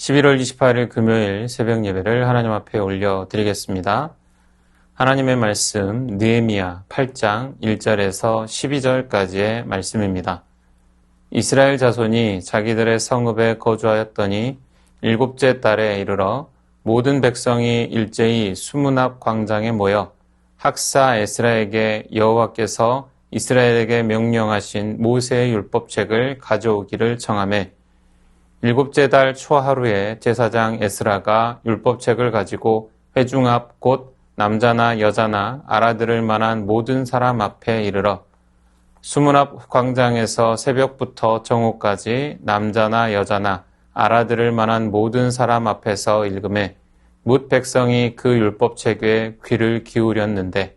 11월 28일 금요일 새벽 예배를 하나님 앞에 올려드리겠습니다. 하나님의 말씀 느헤미야 8장 1절에서 12절까지의 말씀입니다. 이스라엘 자손이 자기들의 성읍에 거주하였더니 일곱째 달에 이르러 모든 백성이 일제히 수문앞 광장에 모여 학사 에스라에게 여호와께서 이스라엘에게 명령하신 모세의 율법책을 가져오기를 청하매 일곱째 달 초하루에 제사장 에스라가 율법책을 가지고 회중 앞 곧 남자나 여자나 알아들을 만한 모든 사람 앞에 이르러 수문 앞 광장에서 새벽부터 정오까지 남자나 여자나 알아들을 만한 모든 사람 앞에서 읽음에 뭇 백성이 그 율법책에 귀를 기울였는데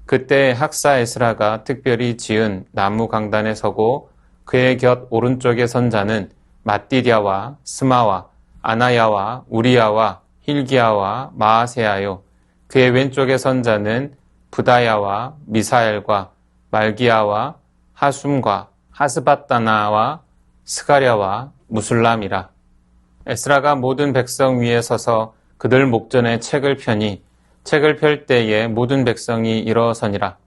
그때 학사 에스라가 특별히 지은 나무 강단에 서고 그의 곁 오른쪽에 선 자는 맏디랴와 스마와 아나야와 우리야와 힐기야와 마아세야요. 그의 왼쪽에 선 자는 부다야와 미사엘과 말기야와 하숨과 하스바다나와 스가랴와 무술람이라. 에스라가 모든 백성 위에 서서 그들 목전에 책을 펴니 책을 펼 때에 모든 백성이 일어서니라.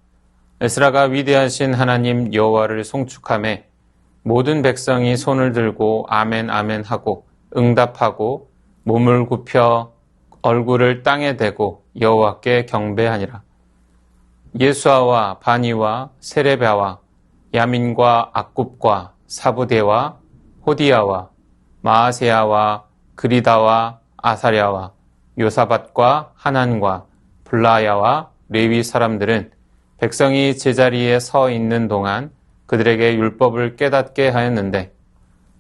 에스라가 위대하신 하나님 여호와를 송축하매 모든 백성이 손을 들고 아멘 아멘 하고 응답하고 몸을 굽혀 얼굴을 땅에 대고 여호와께 경배하니라. 예수아와 바니와 세레베와 야민과 악굽과 사부대와 호디야와 마아세야와 그리다와 아사랴와 요사밧과 하난과 블라야와 레위 사람들은 백성이 제자리에 서 있는 동안 그들에게 율법을 깨닫게 하였는데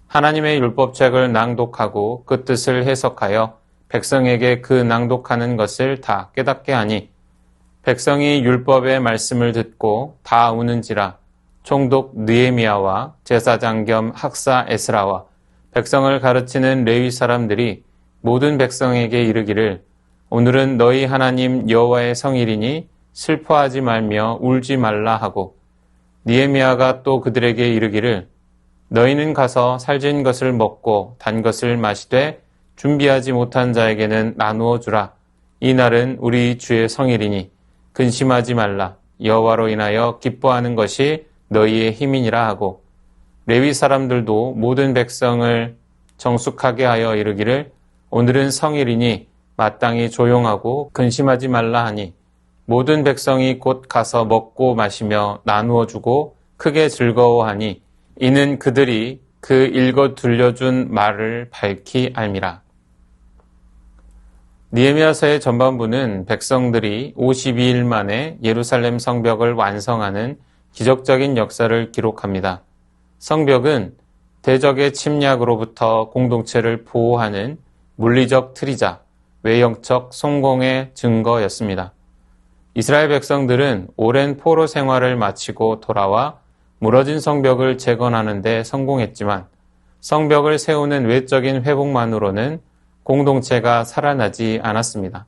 하나님의 율법책을 낭독하고 그 뜻을 해석하여 백성에게 그 낭독하는 것을 다 깨닫게 하니 백성이 율법의 말씀을 듣고 다 우는지라. 총독 느헤미야와 제사장 겸 학사 에스라와 백성을 가르치는 레위 사람들이 모든 백성에게 이르기를 오늘은 너희 하나님 여호와의 성일이니 슬퍼하지 말며 울지 말라 하고 느헤미야가 또 그들에게 이르기를 너희는 가서 살진 것을 먹고 단 것을 마시되 준비하지 못한 자에게는 나누어 주라. 이 날은 우리 주의 성일이니 근심하지 말라. 여호와로 인하여 기뻐하는 것이 너희의 힘이니라 하고 레위 사람들도 모든 백성을 정숙하게 하여 이르기를 오늘은 성일이니 마땅히 조용하고 근심하지 말라 하니 모든 백성이 곧 가서 먹고 마시며 나누어 주고 크게 즐거워하니 이는 그들이 그 읽어 들려준 말을 밝히 알미라. 느헤미야서의 전반부는 백성들이 52일 만에 예루살렘 성벽을 완성하는 기적적인 역사를 기록합니다. 성벽은 대적의 침략으로부터 공동체를 보호하는 물리적 틀이자 외형적 성공의 증거였습니다. 이스라엘 백성들은 오랜 포로 생활을 마치고 돌아와 무너진 성벽을 재건하는 데 성공했지만 성벽을 세우는 외적인 회복만으로는 공동체가 살아나지 않았습니다.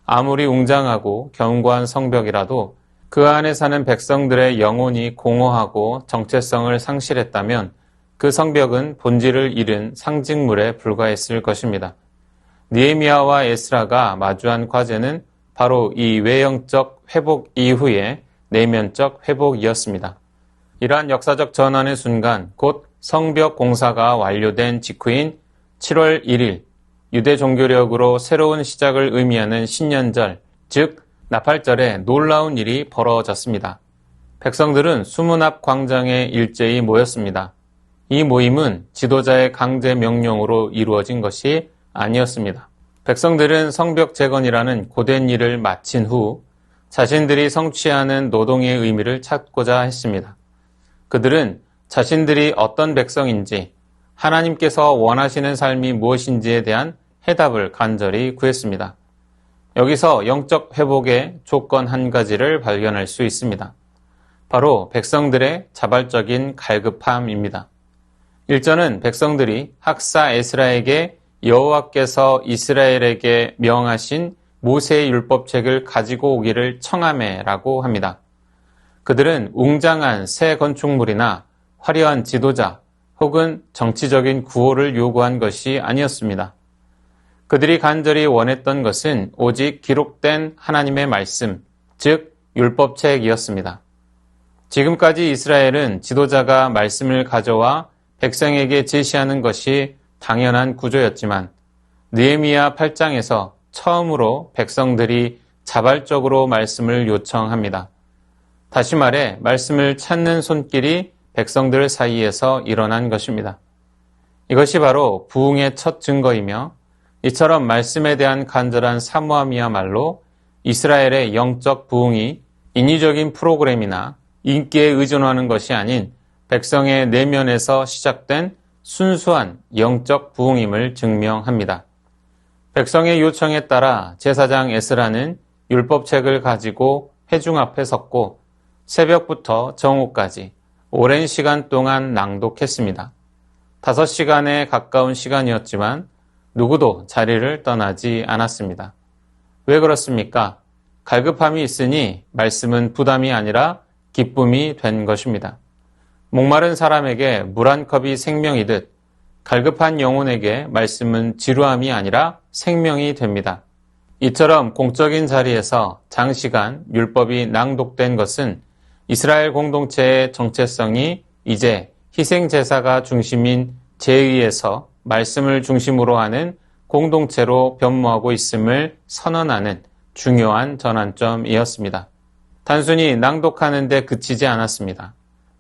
아무리 웅장하고 견고한 성벽이라도 그 안에 사는 백성들의 영혼이 공허하고 정체성을 상실했다면 그 성벽은 본질을 잃은 상징물에 불과했을 것입니다. 느헤미야와 에스라가 마주한 과제는 바로 이 외형적 회복 이후의 내면적 회복이었습니다. 이러한 역사적 전환의 순간 곧 성벽 공사가 완료된 직후인 7월 1일 유대 종교력으로 새로운 시작을 의미하는 신년절, 즉 나팔절에 놀라운 일이 벌어졌습니다. 백성들은 수문 앞 광장에 일제히 모였습니다. 이 모임은 지도자의 강제 명령으로 이루어진 것이 아니었습니다. 백성들은 성벽 재건이라는 고된 일을 마친 후 자신들이 성취하는 노동의 의미를 찾고자 했습니다. 그들은 자신들이 어떤 백성인지 하나님께서 원하시는 삶이 무엇인지에 대한 해답을 간절히 구했습니다. 여기서 영적 회복의 조건 한 가지를 발견할 수 있습니다. 바로 백성들의 자발적인 갈급함입니다. 1절은 백성들이 학사 에스라에게 여호와께서 이스라엘에게 명하신 모세의 율법책을 가지고 오기를 청하매라고 합니다. 그들은 웅장한 새 건축물이나 화려한 지도자 혹은 정치적인 구호를 요구한 것이 아니었습니다. 그들이 간절히 원했던 것은 오직 기록된 하나님의 말씀, 즉 율법책이었습니다. 지금까지 이스라엘은 지도자가 말씀을 가져와 백성에게 제시하는 것이 당연한 구조였지만 느헤미야 8장에서 처음으로 백성들이 자발적으로 말씀을 요청합니다. 다시 말해 말씀을 찾는 손길이 백성들 사이에서 일어난 것입니다. 이것이 바로 부흥의 첫 증거이며 이처럼 말씀에 대한 간절한 사모함이야말로 이스라엘의 영적 부흥이 인위적인 프로그램이나 인기에 의존하는 것이 아닌 백성의 내면에서 시작된 순수한 영적 부흥임을 증명합니다. 백성의 요청에 따라 제사장 에스라는 율법책을 가지고 회중 앞에 섰고 새벽부터 정오까지 오랜 시간 동안 낭독했습니다. 5시간에 가까운 시간이었지만 누구도 자리를 떠나지 않았습니다. 왜 그렇습니까? 갈급함이 있으니 말씀은 부담이 아니라 기쁨이 된 것입니다. 목마른 사람에게 물 한 컵이 생명이듯 갈급한 영혼에게 말씀은 지루함이 아니라 생명이 됩니다. 이처럼 공적인 자리에서 장시간 율법이 낭독된 것은 이스라엘 공동체의 정체성이 이제 희생제사가 중심인 제의에서 말씀을 중심으로 하는 공동체로 변모하고 있음을 선언하는 중요한 전환점이었습니다. 단순히 낭독하는 데 그치지 않았습니다.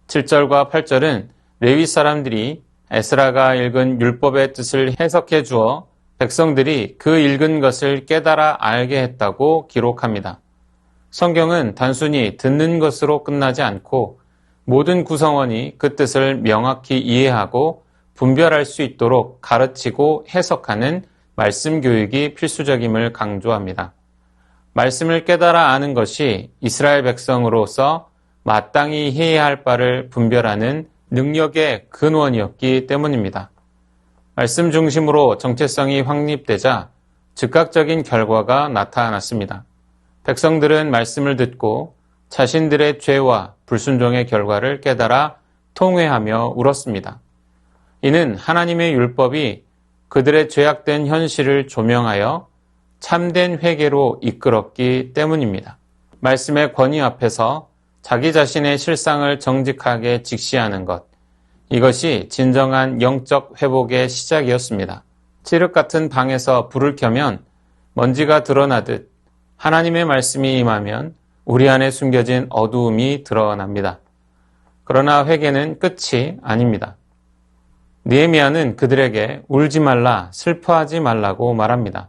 7절과 8절은 레위 사람들이 에스라가 읽은 율법의 뜻을 해석해 주어 백성들이 그 읽은 것을 깨달아 알게 했다고 기록합니다. 성경은 단순히 듣는 것으로 끝나지 않고 모든 구성원이 그 뜻을 명확히 이해하고 분별할 수 있도록 가르치고 해석하는 말씀 교육이 필수적임을 강조합니다. 말씀을 깨달아 아는 것이 이스라엘 백성으로서 마땅히 해야 할 바를 분별하는 능력의 근원이었기 때문입니다. 말씀 중심으로 정체성이 확립되자 즉각적인 결과가 나타났습니다. 백성들은 말씀을 듣고 자신들의 죄와 불순종의 결과를 깨달아 통회하며 울었습니다. 이는 하나님의 율법이 그들의 죄악된 현실을 조명하여 참된 회개로 이끌었기 때문입니다. 말씀의 권위 앞에서 자기 자신의 실상을 정직하게 직시하는 것, 이것이 진정한 영적 회복의 시작이었습니다. 칠흑 같은 방에서 불을 켜면 먼지가 드러나듯 하나님의 말씀이 임하면 우리 안에 숨겨진 어두움이 드러납니다. 그러나 회개는 끝이 아닙니다. 느헤미야는 그들에게 울지 말라, 슬퍼하지 말라고 말합니다.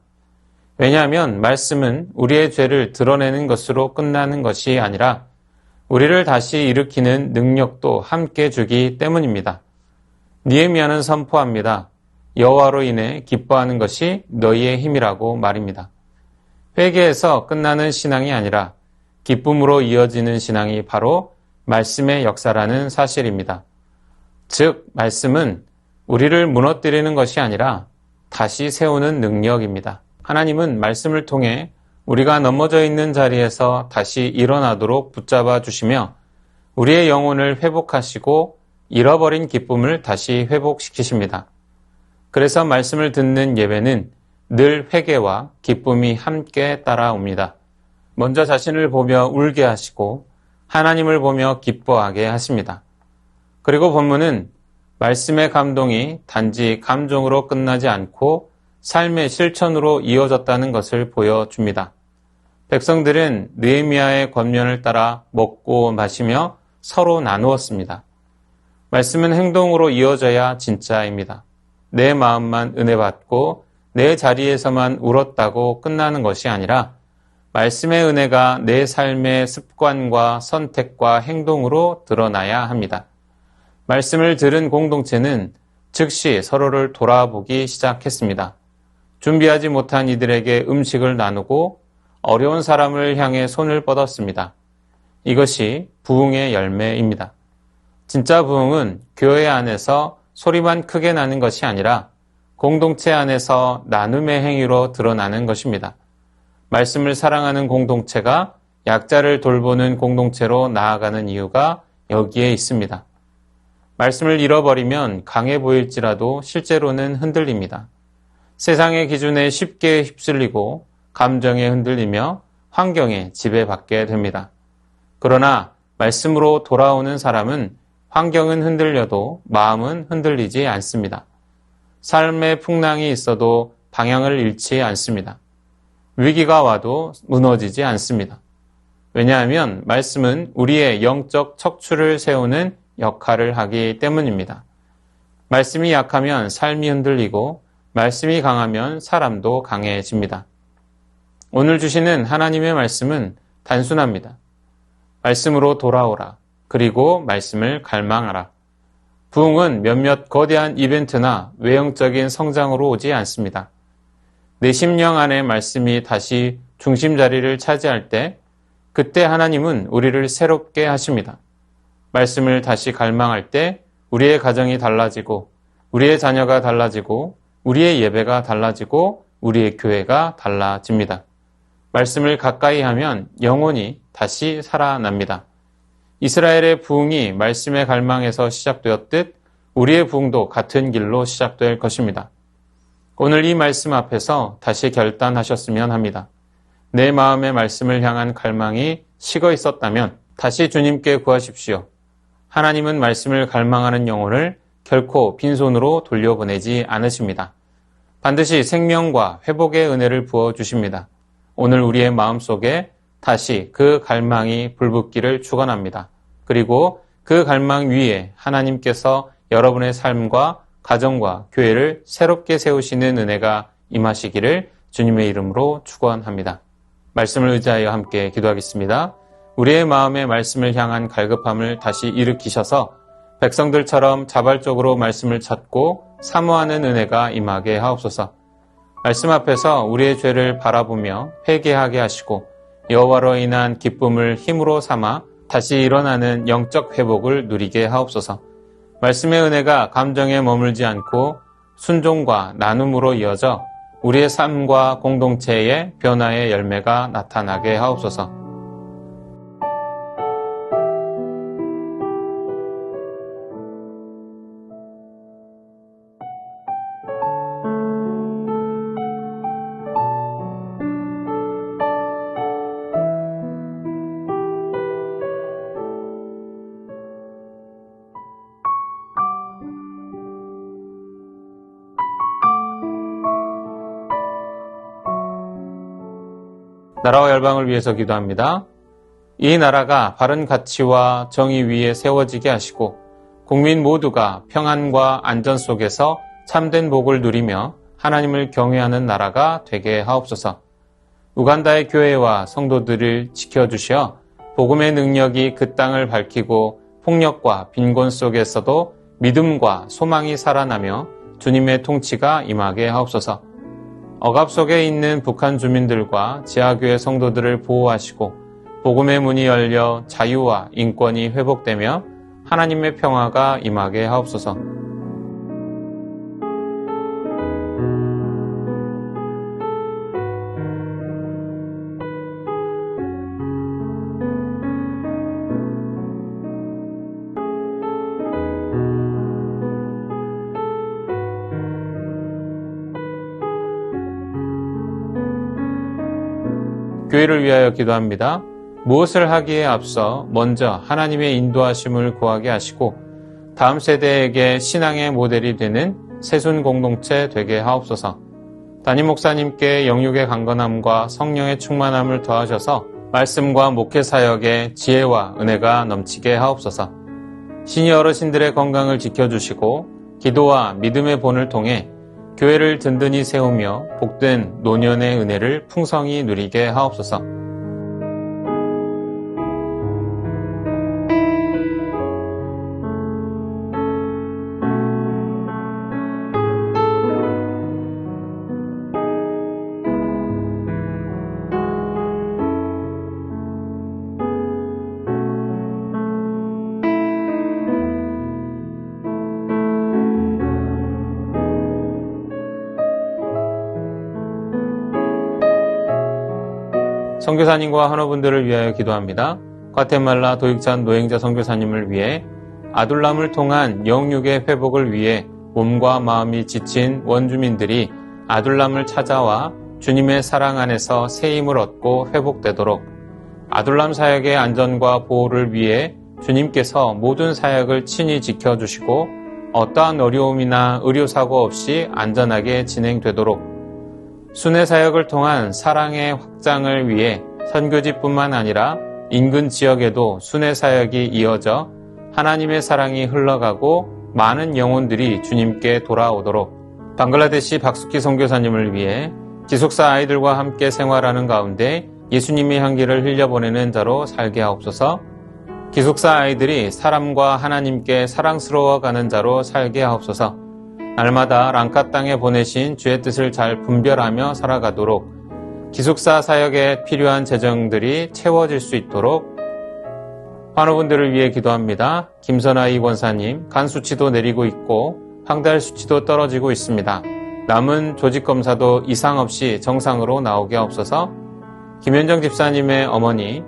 왜냐하면 말씀은 우리의 죄를 드러내는 것으로 끝나는 것이 아니라 우리를 다시 일으키는 능력도 함께 주기 때문입니다. 느헤미야는 선포합니다. 여호와로 인해 기뻐하는 것이 너희의 힘이라고 말입니다. 회개에서 끝나는 신앙이 아니라 기쁨으로 이어지는 신앙이 바로 말씀의 역사라는 사실입니다. 즉, 말씀은 우리를 무너뜨리는 것이 아니라 다시 세우는 능력입니다. 하나님은 말씀을 통해 우리가 넘어져 있는 자리에서 다시 일어나도록 붙잡아 주시며 우리의 영혼을 회복하시고 잃어버린 기쁨을 다시 회복시키십니다. 그래서 말씀을 듣는 예배는 늘 회개와 기쁨이 함께 따라옵니다. 먼저 자신을 보며 울게 하시고 하나님을 보며 기뻐하게 하십니다. 그리고 본문은 말씀의 감동이 단지 감정으로 끝나지 않고 삶의 실천으로 이어졌다는 것을 보여줍니다. 백성들은 느헤미야의 권면을 따라 먹고 마시며 서로 나누었습니다. 말씀은 행동으로 이어져야 진짜입니다. 내 마음만 은혜 받고 내 자리에서만 울었다고 끝나는 것이 아니라 말씀의 은혜가 내 삶의 습관과 선택과 행동으로 드러나야 합니다. 말씀을 들은 공동체는 즉시 서로를 돌아보기 시작했습니다. 준비하지 못한 이들에게 음식을 나누고 어려운 사람을 향해 손을 뻗었습니다. 이것이 부흥의 열매입니다. 진짜 부흥은 교회 안에서 소리만 크게 나는 것이 아니라 공동체 안에서 나눔의 행위로 드러나는 것입니다. 말씀을 사랑하는 공동체가 약자를 돌보는 공동체로 나아가는 이유가 여기에 있습니다. 말씀을 잃어버리면 강해 보일지라도 실제로는 흔들립니다. 세상의 기준에 쉽게 휩쓸리고 감정에 흔들리며 환경에 지배받게 됩니다. 그러나 말씀으로 돌아오는 사람은 환경은 흔들려도 마음은 흔들리지 않습니다. 삶의 풍랑이 있어도 방향을 잃지 않습니다. 위기가 와도 무너지지 않습니다. 왜냐하면 말씀은 우리의 영적 척추를 세우는 역할을 하기 때문입니다. 말씀이 약하면 삶이 흔들리고 말씀이 강하면 사람도 강해집니다. 오늘 주시는 하나님의 말씀은 단순합니다. 말씀으로 돌아오라. 그리고 말씀을 갈망하라. 부흥은 몇몇 거대한 이벤트나 외형적인 성장으로 오지 않습니다. 내 심령 안에 말씀이 다시 중심 자리를 차지할 때 그때 하나님은 우리를 새롭게 하십니다. 말씀을 다시 갈망할 때 우리의 가정이 달라지고 우리의 자녀가 달라지고 우리의 예배가 달라지고 우리의 교회가 달라집니다. 말씀을 가까이 하면 영혼이 다시 살아납니다. 이스라엘의 부흥이 말씀의 갈망에서 시작되었듯 우리의 부흥도 같은 길로 시작될 것입니다. 오늘 이 말씀 앞에서 다시 결단하셨으면 합니다. 내 마음의 말씀을 향한 갈망이 식어 있었다면 다시 주님께 구하십시오. 하나님은 말씀을 갈망하는 영혼을 결코 빈손으로 돌려보내지 않으십니다. 반드시 생명과 회복의 은혜를 부어주십니다. 오늘 우리의 마음속에 다시 그 갈망이 불붙기를 축원합니다. 그리고 그 갈망 위에 하나님께서 여러분의 삶과 가정과 교회를 새롭게 세우시는 은혜가 임하시기를 주님의 이름으로 축원합니다. 말씀을 의지하여 함께 기도하겠습니다. 우리의 마음의 말씀을 향한 갈급함을 다시 일으키셔서 백성들처럼 자발적으로 말씀을 찾고 사모하는 은혜가 임하게 하옵소서. 말씀 앞에서 우리의 죄를 바라보며 회개하게 하시고 여호와로 인한 기쁨을 힘으로 삼아 다시 일어나는 영적 회복을 누리게 하옵소서. 말씀의 은혜가 감정에 머물지 않고 순종과 나눔으로 이어져 우리의 삶과 공동체의 변화의 열매가 나타나게 하옵소서. 나라와 열방을 위해서 기도합니다. 이 나라가 바른 가치와 정의 위에 세워지게 하시고 국민 모두가 평안과 안전 속에서 참된 복을 누리며 하나님을 경외하는 나라가 되게 하옵소서. 우간다의 교회와 성도들을 지켜주시어 복음의 능력이 그 땅을 밝히고 폭력과 빈곤 속에서도 믿음과 소망이 살아나며 주님의 통치가 임하게 하옵소서. 억압 속에 있는 북한 주민들과 지하교회 성도들을 보호하시고 복음의 문이 열려 자유와 인권이 회복되며 하나님의 평화가 임하게 하옵소서. 교회를 위하여 기도합니다. 무엇을 하기에 앞서 먼저 하나님의 인도하심을 구하게 하시고 다음 세대에게 신앙의 모델이 되는 새순 공동체 되게 하옵소서. 담임 목사님께 영육의 강건함과 성령의 충만함을 더하셔서 말씀과 목회 사역에 지혜와 은혜가 넘치게 하옵소서. 시니어 어르신들의 건강을 지켜주시고 기도와 믿음의 본을 통해 교회를 든든히 세우며 복된 노년의 은혜를 풍성히 누리게 하옵소서. 선교사님과 헌어분들을 위하여 기도합니다. 과테말라 도익찬 노행자 선교사님을 위해 아둘람을 통한 영육의 회복을 위해 몸과 마음이 지친 원주민들이 아둘람을 찾아와 주님의 사랑 안에서 새 힘을 얻고 회복되도록 아둘람 사역의 안전과 보호를 위해 주님께서 모든 사역을 친히 지켜주시고 어떠한 어려움이나 의료사고 없이 안전하게 진행되도록 순회 사역을 통한 사랑의 확장을 위해 선교지뿐만 아니라 인근 지역에도 순회 사역이 이어져 하나님의 사랑이 흘러가고 많은 영혼들이 주님께 돌아오도록 방글라데시 박수키 선교사님을 위해 기숙사 아이들과 함께 생활하는 가운데 예수님의 향기를 흘려보내는 자로 살게 하옵소서. 기숙사 아이들이 사람과 하나님께 사랑스러워가는 자로 살게 하옵소서. 날마다 랑카 땅에 보내신 주의 뜻을 잘 분별하며 살아가도록 기숙사 사역에 필요한 재정들이 채워질 수 있도록 환우분들을 위해 기도합니다. 김선아이 권사님, 간 수치도 내리고 있고 황달 수치도 떨어지고 있습니다. 남은 조직 검사도 이상 없이 정상으로 나오게 하옵소서. 김현정 집사님의 어머니,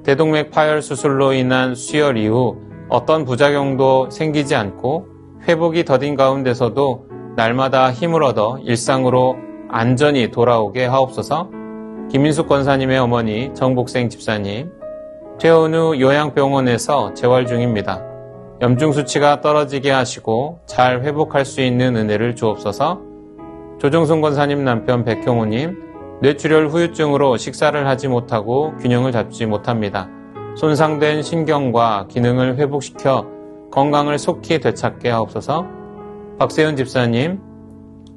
대동맥 파열 수술로 인한 수혈 이후 어떤 부작용도 생기지 않고 회복이 더딘 가운데서도 날마다 힘을 얻어 일상으로 안전히 돌아오게 하옵소서. 김인숙 권사님의 어머니 정복생 집사님, 퇴원 후 요양병원에서 재활 중입니다. 염증 수치가 떨어지게 하시고 잘 회복할 수 있는 은혜를 주옵소서. 조정순 권사님 남편 백형우님, 뇌출혈 후유증으로 식사를 하지 못하고 균형을 잡지 못합니다. 손상된 신경과 기능을 회복시켜 건강을 속히 되찾게 하옵소서. 박세윤 집사님,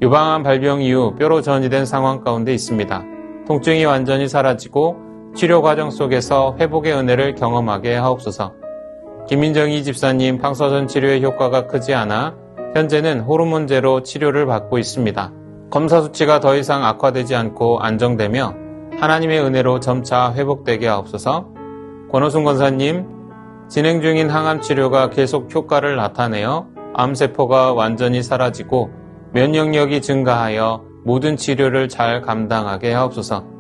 유방암 발병 이후 뼈로 전이된 상황 가운데 있습니다. 통증이 완전히 사라지고 치료 과정 속에서 회복의 은혜를 경험하게 하옵소서. 김민정희 집사님, 방사선 치료의 효과가 크지 않아 현재는 호르몬제로 치료를 받고 있습니다. 검사 수치가 더 이상 악화되지 않고 안정되며 하나님의 은혜로 점차 회복되게 하옵소서. 권호순 권사님, 진행 중인 항암 치료가 계속 효과를 나타내어 암세포가 완전히 사라지고 면역력이 증가하여 모든 치료를 잘 감당하게 하옵소서.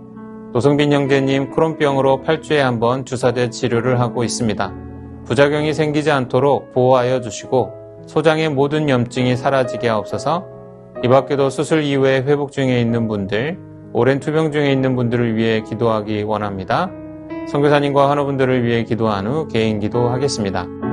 노성빈 형제님, 크론병으로 8주에 한 번 주사제 치료를 하고 있습니다. 부작용이 생기지 않도록 보호하여 주시고 소장의 모든 염증이 사라지게 하옵소서. 이 밖에도 수술 이후에 회복 중에 있는 분들, 오랜 투병 중에 있는 분들을 위해 기도하기 원합니다. 선교사님과 환우분들을 위해 기도한 후 개인 기도하겠습니다.